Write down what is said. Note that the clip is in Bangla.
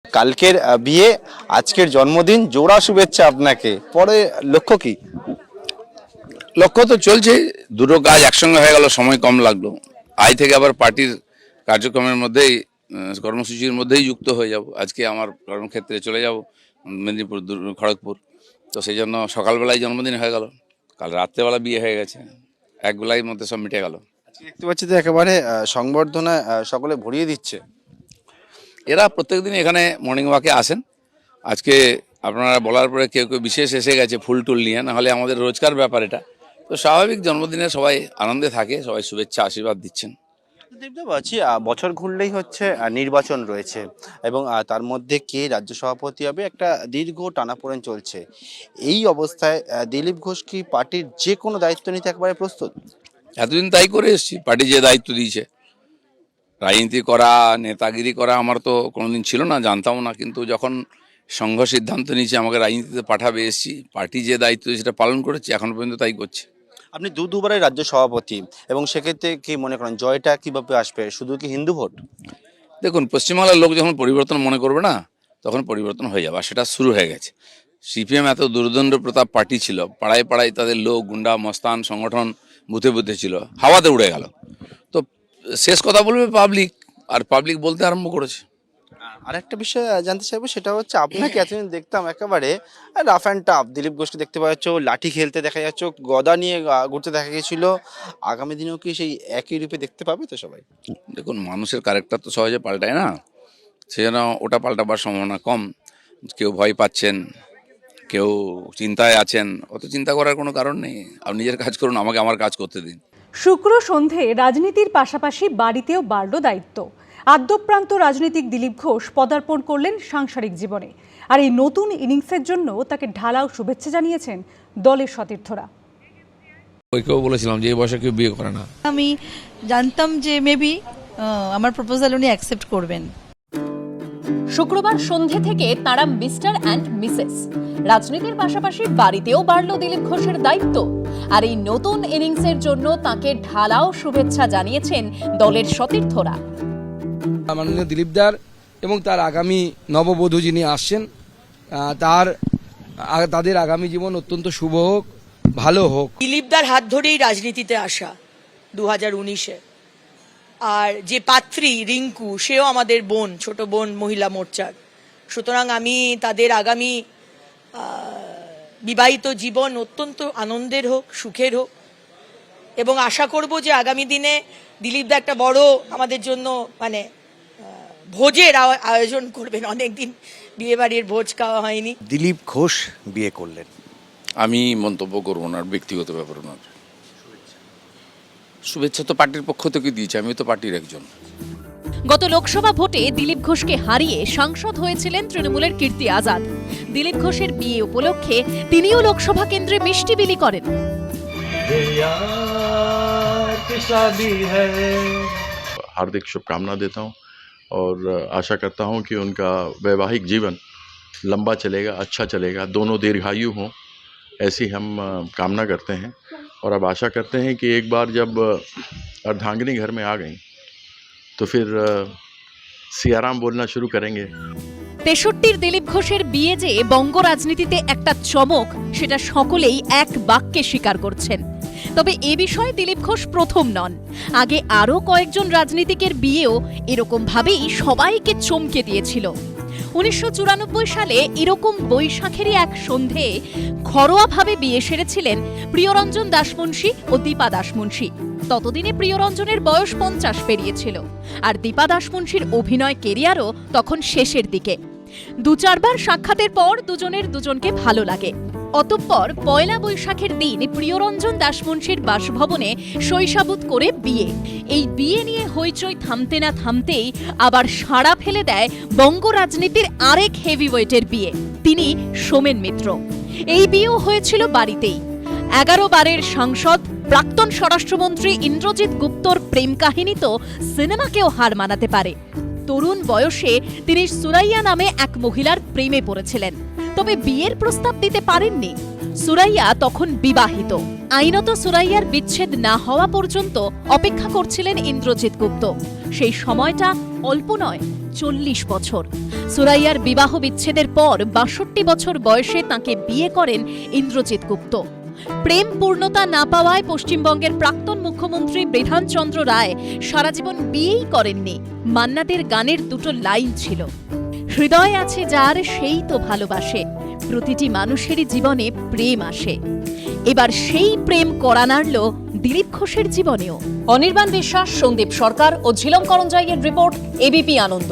কালকের বিয়ে, আজকের জন্মদিন, জোড়া শুভেচ্ছা আপনাকে। পরে লক্ষ্য কি? লক্ষ্য তো চলছে, দুটো কাজ একসঙ্গে হয়ে গেল, সময় কম লাগলো। আজ থেকে আবার পার্টির কার্যক্রমের মধ্যেই কর্মসূচির মধ্যেই যুক্ত হয়ে যাব। আজকে আমার কর্মক্ষেত্রে চলে যাব মেদিনীপুর খড়গপুর, তো সেই জন্য সকালবেলায় জন্মদিন হয়ে গেল, কাল রাত্রেবেলা বিয়ে হয়ে গেছে, এক বেলার মধ্যে সব মিটে গেল। আজকে দেখতে পাচ্ছি তো একেবারে সংবর্ধনা সকলে ভরিয়ে দিচ্ছে। এরা প্রত্যেকদিন এখানে মর্নিং ওয়াকে আসেন। আজকে আপনারা বলার পরে কেউ কেউ বিশেষ এসে গেছে ফুল টুল নিয়ে, নাহলে আমাদের রোজকার ব্যাপার এটা। তো স্বাভাবিক জন্মদিনে সবাই আনন্দে থাকে, সবাই শুভেচ্ছা আশীর্বাদ দিচ্ছেন। দেখতে পাচ্ছি বছর ঘুরলেই হচ্ছে নির্বাচন রয়েছে এবং তার মধ্যে কে রাজ্য সভাপতি হবে একটা দীর্ঘ টানাপোড়েন চলছে। এই অবস্থায় দিলীপ ঘোষ কি পার্টির যে কোনো দায়িত্ব নিতে একবারে প্রস্তুত? এতদিন তাই করে এসেছি, পার্টি যে দায়িত্ব দিয়েছে। রাজনীতি করা, নেতাগিরি করা আমার তো কোনোদিন ছিল না, জানতামও না, কিন্তু যখন সংঘ সিদ্ধান্ত নিয়েছে আমাকে রাজনীতিতে পাঠাবে, এসেছি, পার্টি যে দায়িত্ব সেটা পালন করেছি, এখন পর্যন্ত তাই করছে। আপনি দুবারের রাজ্য সভাপতি এবং সেক্ষেত্রে কি মনে করেন জয়টা কিভাবে আসবে? শুধু কি হিন্দু ভোট? দেখুন, পশ্চিমবাংলার লোক যখন পরিবর্তন মনে করবে না, তখন পরিবর্তন হয়ে যাবে, আর সেটা শুরু হয়ে গেছে। সিপিএম এত দুর্দণ্ড প্রতাপ পার্টি ছিল, পাড়ায় পাড়ায় তাদের লোক, গুন্ডা মস্তান সংগঠন বুথে বুথে ছিল, হাওয়াতে উড়ে গেল। তো শেষ কথা বলবে পাবলিক, আর পাবলিক বলতে আরম্ভ করেছে। আর একটা বিষয় জানতে চাইবো, সেটা হচ্ছে আপনাকে এতদিন দেখতাম একেবারে রাফ অ্যান্ড টাফ, দিলীপ ঘোষকে দেখতে পাওয়া যাচ্ছে লাঠি খেলতে দেখা যাচ্ছে, গদা নিয়ে ঘুরতে দেখা গেছিল। আগামী দিনেও কি সেই একই রূপে দেখতে পাবে তো সবাই? দেখুন, মানুষের ক্যারেক্টার তো সহজে পাল্টায় না, সেজন্য ওটা পাল্টাবার সম্ভাবনা কম। কেউ ভয় পাচ্ছেন, কেউ চিন্তায় আছেন, অত চিন্তা করার কোনো কারণ নেই। আপনি নিজের কাজ করুন, আমাকে আমার কাজ করতে দিন। শুক্র সন্ধে রাজনীতির পাশাপাশি বাড়িতেও বাড়ল দায়িত্ব। আদ্যপ্রান্ত রাজনীতিক দিলীপ ঘোষ পদার্পণ করলেন সাংসারিক জীবনে, আর এই নতুন ইনিংসের জন্য তাকে ঢালাও শুভেচ্ছা জানিয়েছেন দলের সতীর্থরা। ওইকেও বলেছিলাম যে এই বয়সে কেউ বিয়ে করে না। আমি জানতাম যে মেবি আমার প্রপোজাল উনি অ্যাকসেপ্ট করবেন। শুক্রবার সন্ধে থেকে তারা মিস্টার অ্যান্ড মিসেস। রাজনীতির পাশাপাশি বাড়িতেও বাড়ল দিলীপ ঘোষের দায়িত্ব, আর এই নতুন ইনিংসের জন্য তাকে ঢালাও শুভেচ্ছা জানিয়েছেন দলের সতীর্থরা। মাননীয় দিলীপদার এবং তার আগামী নববধূ যিনি আসছেন, তাদের আগামী জীবন অত্যন্ত শুভ হোক, ভালো হোক। দিলীপদার হাত ধরেই রাজনীতিতে আসা 2019-এ, আর যে পাত্রী রিঙ্কু, সেও আমাদের বোন, ছোট বোন মহিলা মোর্চার। সুতরাং আমি তাদের আগামী বিবাহিত জীবন অত্যন্ত আনন্দের হোক, সুখের হোক, এবং আশা করব যে আগামী দিনে দিলীপদা একটা বড় আমাদের জন্য ভোজের আয়োজন করবেন। অনেকদিন বিয়ে বাড়ির ভোজ খাওয়া হয়নি। দিলীপ ঘোষ বিয়ে করলেন, আমি মন্তব্য করবো না, ব্যক্তিগত ব্যাপার ওনার। শুভেচ্ছা তো পার্টির পক্ষ থেকে দিয়েছে, আমি তো পার্টির একজন। গত লোকসভা ভোটে দিলীপ ঘোষকে হারিয়ে সাংসদ হয়েছিলেন তৃণমূলের কীর্তি আজাদ। দিলীপ ঘোষের বিয়ে উপলক্ষে তিনিও লোকসভা কেন্দ্রে মিষ্টি বিলি করেন। हार्दिक शुभकामना देता हूं और आशा करता हूं कि उनका वैवाहिक जीवन लंबा चलेगा, अच्छा चलेगा, दोनों दीर्घायु हों, ऐसी हम कामना करते हैं। और अब आशा करते हैं कि एक बार जब अर्धांगिनी घर में आ गई तो फिर सियाराम बोलना शुरू करेंगे। 63 দিলীপ ঘোষের বিয়ে যে বঙ্গ রাজনীতিতে একটা চমক, সেটা সকলেই এক বাক্যে স্বীকার করছেন। তবে এ বিষয়ে দিলীপ ঘোষ প্রথম নন। আগে আরও কয়েকজন রাজনীতিকের বিয়েও এরকম ভাবেই সবাইকে চমকে দিয়েছিল। 1994 সালে এরকম বৈশাখেরই এক সন্ধে ঘরোয়াভাবে বিয়ে সেরেছিলেন প্রিয়রঞ্জন দাশমুন্সী ও দীপা দাশমুন্সী। ততদিনে প্রিয়রঞ্জনের বয়স 50 পেরিয়েছিল, আর দীপা দাশমুন্সীর অভিনয় কেরিয়ারও তখন শেষের দিকে। 2-4 বার সাক্ষাতের পর দুজনের দুজনকে ভালো লাগে। অতঃপর পয়লা বৈশাখের দিন প্রিয়রঞ্জন দাশমুন্সীর বাসভবনে শৈশাবুত করে বিয়ে। এই বিয়ে নিয়ে হইচই থামতে না থামতেই আবার সাড়া ফেলে দেয় বঙ্গ রাজনীতির আরেক হেভিওয়েটের বিয়ে, তিনি সোমেন মিত্র। এই বিয়েও হয়েছিল বাড়িতেই। 11 বারের সাংসদ প্রাক্তন স্বরাষ্ট্রমন্ত্রী ইন্দ্রজিৎ গুপ্তর প্রেম কাহিনী তো সিনেমাকেও হার মানাতে পারে। তরুণ বয়সে তিনি সুরাইয়া নামে এক মহিলার প্রেমে পড়েছিলেন, তবে বিয়ের প্রস্তাব দিতে পারেননি। সুরাইয়া তখন বিবাহিত। আইনত সুরাইয়ার বিচ্ছেদ না হওয়া পর্যন্ত অপেক্ষা করছিলেন ইন্দ্রজিৎ গুপ্ত। সেই সময়টা অল্প নয়, 40 বছর। সুরাইয়ার বিবাহ বিচ্ছেদের পর 62 বছর বয়সে তাকে বিয়ে করেন ইন্দ্রজিৎ গুপ্ত। প্রেম পূর্ণতা না পাওয়ায় পশ্চিমবঙ্গের প্রাক্তন মুখ্যমন্ত্রী বিধানচন্দ্র রায় সারা জীবন বিয়েই করেননি। মান্নাদের গানের দুটো লাইন ছিল, হৃদয় আছে যার সেই তো ভালোবাসে, প্রতিটি মানুষেরই জীবনে প্রেম আসে। এবার সেই প্রেম কড়া নাড়ল দিলীপ ঘোষের জীবনেও। অনির্বাণ বিশ্বাস, সন্দীপ সরকার ও ঝিলম করঞ্জাইয়ের রিপোর্ট, এবিপি আনন্দ।